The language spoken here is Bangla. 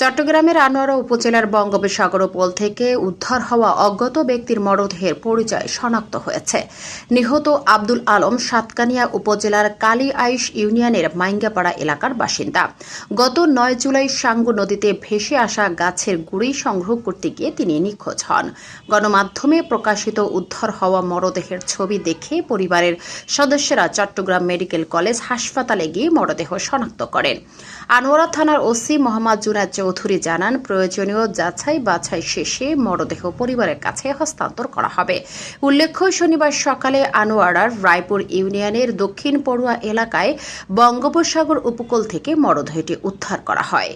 চট্টগ্রামের আনোয়ারা উপজেলার বঙ্গোপসাগর উপকূল থেকে উদ্ধার হওয়া অজ্ঞাত ব্যক্তির মরদেহের পরিচয় শনাক্ত হয়েছে। নিহত আব্দুল আলম সাতকানিয়া উপজেলার কালিআইশ ইউনিয়নের মাইঙ্গাপাড়া এলাকার বাসিন্দা। গত ৯ জুলাই সাঙ্গু নদীতে ভেসে আসা গাছের গুঁড়ি সংগ্রহ করতে গিয়ে তিনি নিখোঁজ হন। গণমাধ্যমে প্রকাশিত উদ্ধার হওয়া মরদেহের ছবি দেখে পরিবারের সদস্যরা চট্টগ্রাম মেডিকেল কলেজ হাসপাতালে গিয়ে মরদেহ শনাক্ত করেন। আনোয়ারা থানার ওসি মোহাম্মদ জুনায়েদ চৌধুরী জানান, প্রয়োজনীয় যাচাই বাছাই শেষে মরদেহ পরিবারের কাছে হস্তান্তর করা হবে। উল্লেখ্য, শনিবার সকালে আনোয়ারার রায়পুর ইউনিয়নের দক্ষিণ পড়ুয়া এলাকায় বঙ্গোপসাগর উপকূল থেকে মরদেহটি উদ্ধার করা হয়।